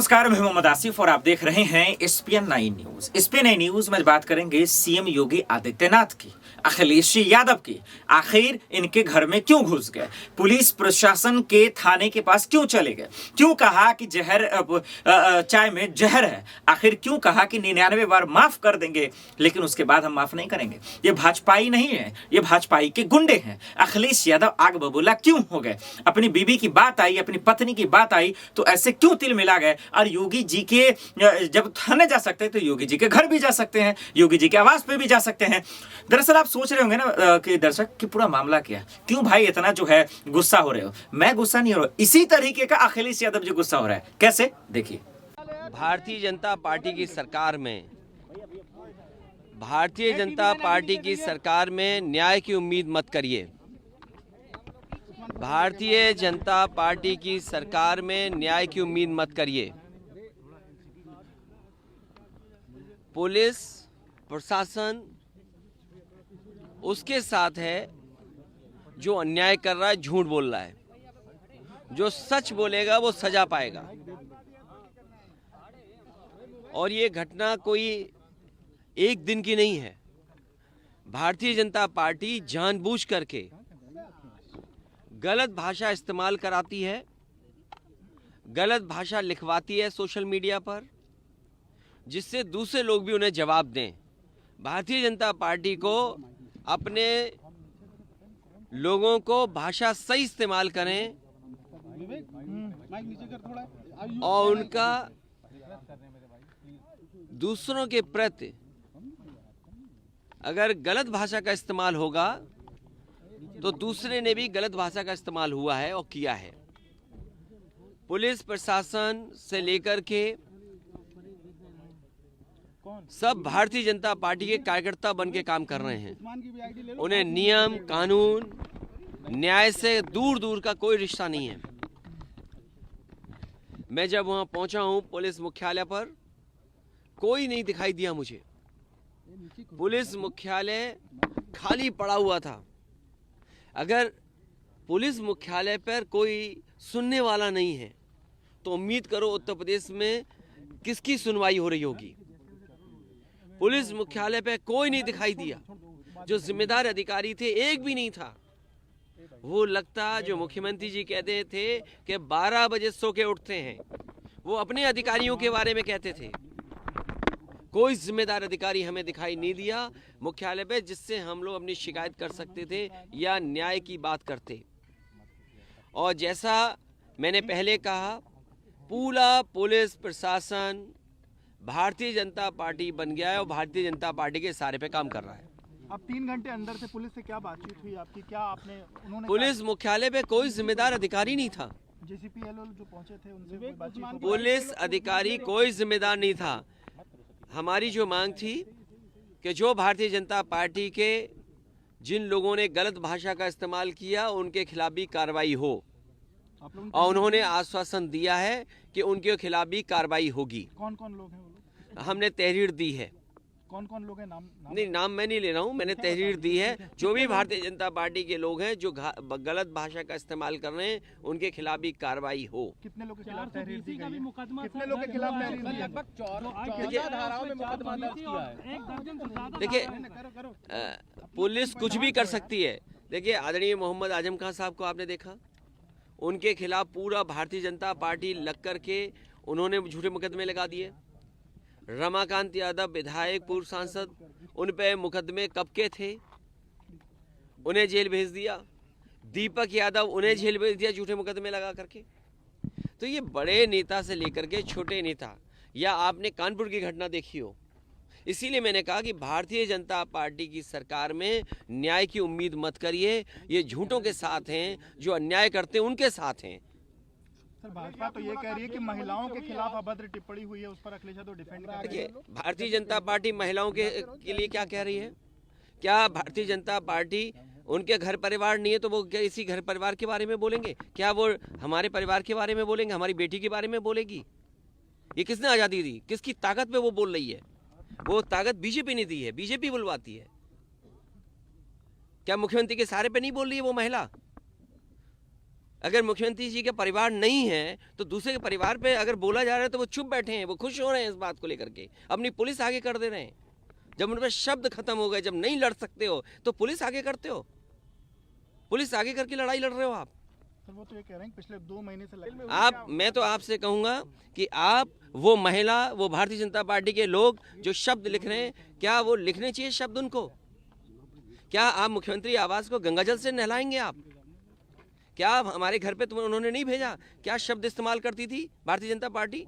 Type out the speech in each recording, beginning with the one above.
नमस्कार, मैं मोहम्मद आसिफ और आप देख रहे हैं SPN9 न्यूज। SPN9 न्यूज में बात करेंगे सीएम योगी आदित्यनाथ की, अखिलेश यादव की। आखिर इनके घर में क्यों घुस गए, पुलिस प्रशासन के थाने के पास क्यों चले गए, क्यों कहा कि जहर चाय में जहर है, आखिर क्यों कहा कि 99 बार माफ कर देंगे लेकिन उसके बाद हम माफ नहीं करेंगे। ये भाजपाई नहीं है, ये भाजपाई के गुंडे हैं। अखिलेश यादव आग बबूला क्यों हो गए, अपनी बीबी की बात आई, अपनी पत्नी की बात आई तो ऐसे क्यों तिल मिला गए। और योगी जी के जब थाने जा सकते हैं तो योगी जी के घर भी जा सकते हैं, योगी जी के आवास पे भी जा सकते हैं। दरअसल आप सोच रहे होंगे ना कि दर्शक कि पूरा मामला क्या, क्यों भाई इतना जो है गुस्सा हो रहे हो। मैं गुस्सा नहीं हो रहा, इसी तरीके का अखिलेश यादव जी गुस्सा हो रहा है। कैसे, देखिए। भारतीय जनता पार्टी की सरकार में न्याय की उम्मीद मत करिए। भारतीय जनता पार्टी की सरकार में न्याय की उम्मीद मत करिए। पुलिस प्रशासन उसके साथ है जो अन्याय कर रहा है, झूठ बोल रहा है। जो सच बोलेगा वो सजा पाएगा। और ये घटना कोई एक दिन की नहीं है। भारतीय जनता पार्टी जानबूझ करके गलत भाषा इस्तेमाल कराती है, गलत भाषा लिखवाती है सोशल मीडिया पर, जिससे दूसरे लोग भी उन्हें जवाब दें। भारतीय जनता पार्टी को अपने लोगों को भाषा सही इस्तेमाल करें और उनका दूसरों के प्रति अगर गलत भाषा का इस्तेमाल होगा तो दूसरे ने भी गलत भाषा का इस्तेमाल हुआ है और किया है। पुलिस प्रशासन से लेकर के सब भारतीय जनता पार्टी के कार्यकर्ता बन के काम कर रहे हैं। उन्हें नियम कानून न्याय से दूर दूर का कोई रिश्ता नहीं है। मैं जब वहां पहुंचा हूं पुलिस मुख्यालय पर, कोई नहीं दिखाई दिया मुझे। पुलिस मुख्यालय खाली पड़ा हुआ था। अगर पुलिस मुख्यालय पर कोई सुनने वाला नहीं है तो उम्मीद करो उत्तर प्रदेश में किसकी सुनवाई हो रही होगी। पुलिस मुख्यालय पर कोई नहीं दिखाई दिया। जो जिम्मेदार अधिकारी थे एक भी नहीं था। वो लगता जो मुख्यमंत्री जी कहते थे कि 12 बजे सो के उठते हैं, वो अपने अधिकारियों के बारे में कहते थे। कोई जिम्मेदार अधिकारी हमें दिखाई नहीं दिया मुख्यालय पे, जिससे हम लोग अपनी शिकायत कर सकते थे या न्याय की बात करते। और जैसा मैंने पहले कहा, पूरा पुलिस प्रशासन भारतीय जनता पार्टी बन गया है और भारतीय जनता पार्टी के इशारे पे काम कर रहा है। अब 3 घंटे अंदर से पुलिस से क्या बातचीत हुई आपकी, क्या आपने उन्होंने पुलिस मुख्यालय पे कोई जिम्मेदार अधिकारी नहीं था। JCPL जो पहुंचे थे उनसे कोई बातचीत हुई? पुलिस अधिकारी कोई जिम्मेदार नहीं था। हमारी जो मांग थी कि जो भारतीय जनता पार्टी के जिन लोगों ने गलत भाषा का इस्तेमाल किया उनके खिलाफ भी कार्रवाई हो, और उन्होंने आश्वासन दिया है कि उनके खिलाफ भी कार्रवाई होगी। कौन कौन लोग हैं वो लोग? हमने तहरीर दी है। कौन कौन लोग हैं? नाम नहीं, नाम मैं नहीं ले रहा हूँ, मैंने तहरीर दी है। जो भी भारतीय जनता पार्टी के लोग हैं जो गलत भाषा का इस्तेमाल कर रहे हैं उनके खिलाफ भी कार्रवाई हो। कितने लोगों के खिलाफ तहरीर दी गई है? कितने लोगों के खिलाफ तहरीर दी है? लगभग 14 धाराओं में मुकदमा दर्ज किया है। देखिए, पुलिस कुछ भी कर सकती है। देखिए, आदरणीय मोहम्मद आजम खान साहब को आपने देखा, उनके खिलाफ पूरा भारतीय जनता पार्टी लग करके उन्होंने झूठे मुकदमे लगा दिए। रमाकांत यादव विधायक पूर्व सांसद, उन पे मुकदमे कब के थे, उन्हें जेल भेज दिया। दीपक यादव, उन्हें जेल भेज दिया झूठे मुकदमे लगा करके। तो ये बड़े नेता से लेकर के छोटे नेता, या आपने कानपुर की घटना देखी हो। इसीलिए मैंने कहा कि भारतीय जनता पार्टी की सरकार में न्याय की उम्मीद मत करिए। ये झूठों के साथ हैं, जो अन्याय करते हैं उनके साथ हैं। सर, भाजपा तो ये कह रही है कि महिलाओं के खिलाफ अभद्र टिप्पणी हुई है, उस पर अखिलेश यादव डिफेंड कर रहे हैं। देखिए, भारतीय जनता पार्टी महिलाओं के लिए क्या कह रही है? क्या भारतीय जनता पार्टी उनके घर परिवार नहीं है तो वो इसी घर परिवार के बारे में बोलेंगे? क्या वो हमारे परिवार के बारे में बोलेंगे, हमारी बेटी के बारे में बोलेगी? ये किसने आज़ादी दी, किसकी ताकत पे वो बोल रही है? वो ताकत बीजेपी ने दी है, बीजेपी बुलवाती है। क्या मुख्यमंत्री के सहारे पे नहीं बोल रही है वो महिला? अगर मुख्यमंत्री जी के परिवार नहीं है तो दूसरे के परिवार पे अगर बोला जा रहा है तो वो चुप बैठे हैं, वो खुश हो रहे हैं इस बात को लेकर के, अपनी पुलिस आगे कर दे रहे हैं। जब उन पर शब्द खत्म हो गए, जब नहीं लड़ सकते हो तो पुलिस आगे करते हो, पुलिस आगे करके लड़ाई लड़ रहे हो आप। सर वो तो ये कह रहे हैं पिछले 2 महीने से आप, मैं तो आपसे कहूंगा कि आप वो महिला, वो भारतीय जनता पार्टी के लोग जो शब्द लिख रहे हैं, क्या वो लिखने चाहिए शब्द उनको? क्या आप मुख्यमंत्री आवास को गंगाजल से नहलाएंगे आप? क्या हमारे घर पे तुम्हें उन्होंने नहीं भेजा? क्या शब्द इस्तेमाल करती थी भारतीय जनता पार्टी?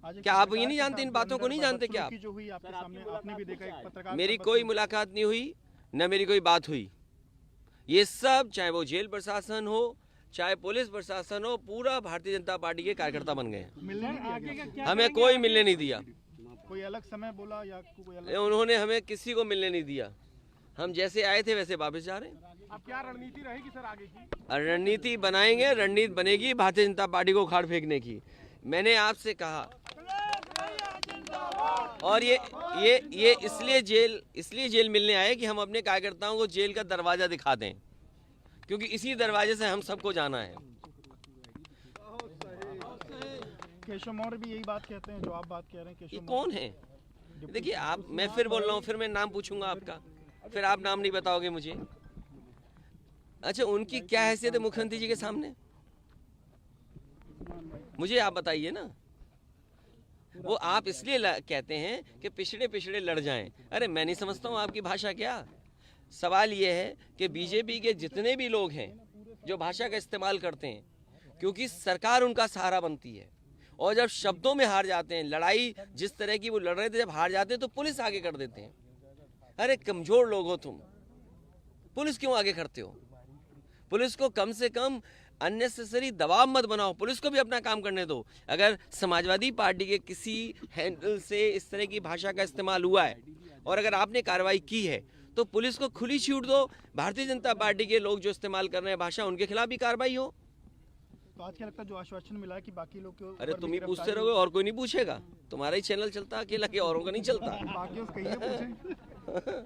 क्या आप ये नहीं जानते, इन बातों को नहीं जानते क्या आप? जो हुई आपके सामने आपने भी देखा, एक पत्रकार मेरी कोई मुलाकात नहीं हुई, न मेरी कोई बात हुई। ये सब, चाहे वो जेल प्रशासन हो, चाहे पुलिस प्रशासन हो, पूरा भारतीय जनता पार्टी के कार्यकर्ता बन गए हैं। मिलने नहीं दिया गया। हमें कोई मिलने नहीं दिया, कोई अलग समय बोला या कोई अलग? उन्होंने हमें किसी को मिलने नहीं दिया। हम जैसे आए थे वैसे वापस जा रहे हैं। अब क्या रणनीति रहेगी सर आगे की? रणनीति बनाएंगे, रणनीति बनेगी भारतीय जनता पार्टी को उखाड़ फेंकने की। मैंने आपसे कहा, और ये इसलिए जेल मिलने आए कि हम अपने कार्यकर्ताओं को जेल का दरवाजा दिखा दें, क्योंकि इसी दरवाजे से हम सबको जाना है। केशव मौर्य भी यही बात कहते हैं जो आप बात कह रहे हैं। ये कौन है? देखिए आप, मैं फिर बोल रहा हूँ, फिर मैं नाम पूछूंगा आपका, फिर आप नाम नहीं बताओगे मुझे। अच्छा, उनकी क्या हैसियत है मुख्यमंत्री जी के सामने, मुझे आप बताइए ना। वो आप इसलिए कहते हैं कि पिछड़े लड़ जाएं। अरे मैं नहीं समझता हूँ आपकी भाषा क्या। सवाल ये है कि बीजेपी के जितने भी लोग हैं जो भाषा का इस्तेमाल करते हैं, क्योंकि सरकार उनका सहारा बनती है, और जब शब्दों में हार जाते हैं, लड़ाई जिस तरह की वो लड़ रहे थे, जब हार जाते हैं तो पुलिस आगे कर देते हैं। अरे कमजोर लोग हो तुम, पुलिस क्यों आगे करते हो? पुलिस को कम से कम अननेसेसरी दबाव मत बनाओ, पुलिस को भी अपना काम करने दो। अगर समाजवादी पार्टी के किसी हैंडल से इस तरह की भाषा का इस्तेमाल हुआ है और अगर आपने कार्रवाई की है तो पुलिस को खुली छूट दो। भारतीय जनता पार्टी के लोग जो इस्तेमाल कर रहे हैं भाषा, उनके खिलाफ भी कार्रवाई हो। तो आज क्या लगता है जो आश्वासन मिला है कि बाकी लोग के अरे तुम ही पूछते रहोगे, और कोई नहीं पूछेगा। तुम्हारा ही चैनल चलता अकेला, के औरों का नहीं चलता। बाकी उसका ये पूछें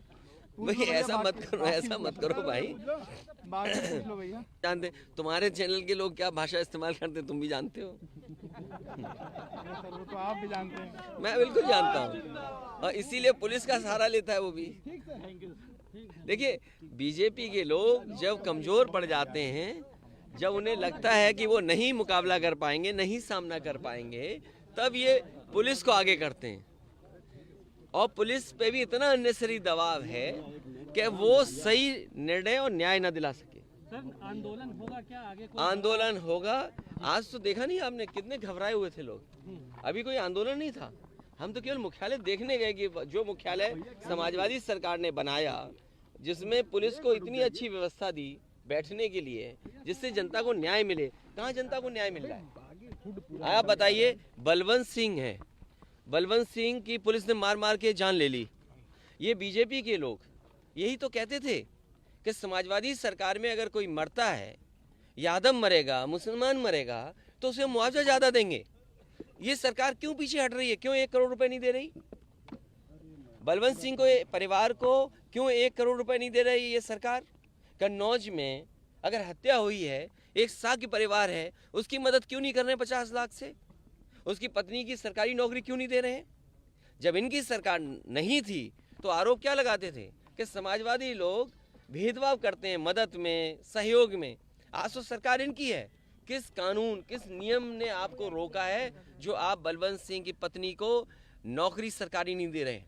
भाई ऐसा मत करो, ऐसा मत करो भाई। पूछ लो भैया। जानते तुम्हारे चैनल के लोग क्या भाषा इस्तेमाल करते, तुम भी जानते हो। सर वो तो आप भी जानते हैं। मैं बिल्कुल जानता हूँ, और इसीलिए पुलिस का सहारा लेता है वो भी। देखिए बीजेपी के लोग जब कमजोर पड़ जाते हैं, जब उन्हें लगता है कि वो नहीं मुकाबला कर पाएंगे, नहीं सामना कर पाएंगे, तब ये पुलिस को आगे करते हैं। और पुलिस पे भी इतना अननेसेसरी दबाव है कि वो सही निर्णय और न्याय न दिला सके। सर आंदोलन होगा क्या आगे? आंदोलन होगा। आज तो देखा नहीं आपने कितने घबराए हुए थे लोग। अभी कोई आंदोलन नहीं था, हम तो केवल मुख्यालय देखने गए कि जो मुख्यालय समाजवादी सरकार ने बनाया, जिसमें पुलिस को इतनी अच्छी व्यवस्था दी बैठने के लिए, जिससे जनता को न्याय मिले, कहाँ जनता को न्याय मिल रहा है? आप बताइए। बलवंत सिंह है, बलवंत सिंह की पुलिस ने मार मार के जान ले ली। ये बीजेपी के लोग यही तो कहते थे कि समाजवादी सरकार में अगर कोई मरता है, यादव मरेगा, मुसलमान मरेगा, तो उसे मुआवजा ज़्यादा देंगे। ये सरकार क्यों पीछे हट रही है? क्यों 1 करोड़ रुपए नहीं दे रही? बलवंत सिंह को परिवार को क्यों 1 करोड़ रुपए नहीं दे रही ये सरकार? कन्नौज में अगर हत्या हुई है, एक साकी परिवार है, उसकी मदद क्यों नहीं कर रहे हैं 50 लाख से? उसकी पत्नी की सरकारी नौकरी क्यों नहीं दे रहे हैं? जब इनकी सरकार नहीं थी तो आरोप क्या लगाते थे कि समाजवादी लोग भेदभाव करते हैं मदद में, सहयोग में। आज तो सरकार इनकी है। किस कानून, किस नियम ने आपको रोका है जो आप बलवंत सिंह की पत्नी को नौकरी सरकारी नहीं दे रहे हैं?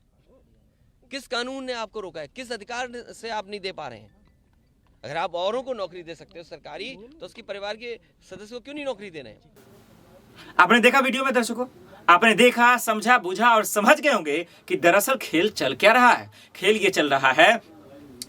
किस कानून ने आपको रोका है? किस अधिकार से आप नहीं दे पा रहे हैं? अगर आप औरों को नौकरी दे सकते हो सरकारी, तो उसकी परिवार के सदस्य को क्यों नहीं नौकरी दे रहे हैं? आपने देखा वीडियो में दर्शकों, आपने देखा, समझा, बुझा और समझ गए होंगे कि दरअसल खेल चल क्या रहा है। खेल ये चल रहा है,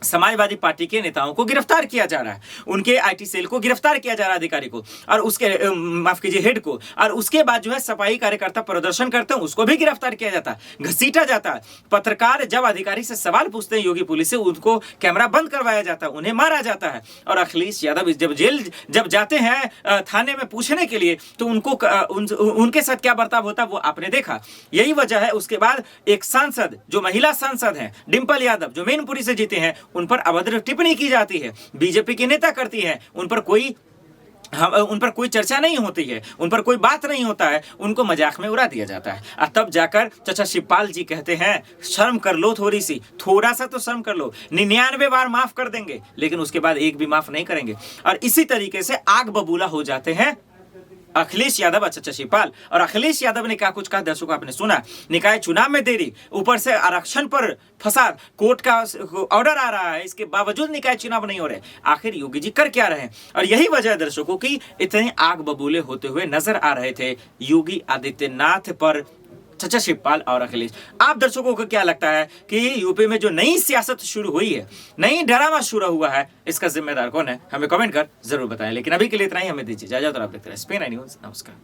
समाजवादी पार्टी के नेताओं को गिरफ्तार किया जा रहा है, उनके आईटी सेल को गिरफ्तार किया जा रहा है, अधिकारी को, और उसके माफ कीजिए हेड को, और उसके बाद जो है सफाई कार्यकर्ता प्रदर्शन करते हैं उसको भी गिरफ्तार किया जाता है, घसीटा जाता है। पत्रकार जब अधिकारी से सवाल पूछते हैं योगी पुलिस से, उनको कैमरा बंद करवाया जाता है, उन्हें मारा जाता है। और अखिलेश यादव जब जेल जब जाते हैं थाने में पूछने के लिए, तो उनको उनके साथ क्या बर्ताव होता है वो आपने देखा। यही वजह है। उसके बाद एक सांसद, जो महिला सांसद हैं डिंपल यादव, जो मैनपुरी से जीते हैं, उन पर अभद्र टिप्पणी की जाती है, बीजेपी के नेता करती है, उन पर कोई हम उन पर कोई चर्चा नहीं होती है, उन पर कोई बात नहीं होता है, उनको मजाक में उड़ा दिया जाता है। और तब जाकर चाचा शिवपाल जी कहते हैं शर्म कर लो, थोड़ा सा तो शर्म कर लो, 99 बार माफ कर देंगे लेकिन उसके बाद एक भी माफ नहीं करेंगे। और इसी तरीके से आग बबूला हो जाते हैं अखिलेश यादव और चाचा शिवपाल। और अखिलेश यादव ने क्या कुछ कहा दर्शकों आपने सुना, निकाय चुनाव में देरी, ऊपर से आरक्षण पर फसाद, कोर्ट का ऑर्डर आ रहा है, इसके बावजूद निकाय चुनाव नहीं हो रहे। आखिर योगी जी कर क्या रहे हैं? और यही वजह है दर्शकों की इतने आग बबूले होते हुए नजर आ रहे थे योगी आदित्यनाथ पर चाचा शिवपाल और अखिलेश। आप दर्शकों को क्या लगता है कि यूपी में जो नई सियासत शुरू हुई है, नई ड्रामा शुरू हुआ है, इसका जिम्मेदार कौन है? हमें कमेंट कर जरूर बताएं। लेकिन अभी के लिए इतना ही, हमें दीजिए इजाजत और आप देखते रहे SPN9 न्यूज़। नमस्कार।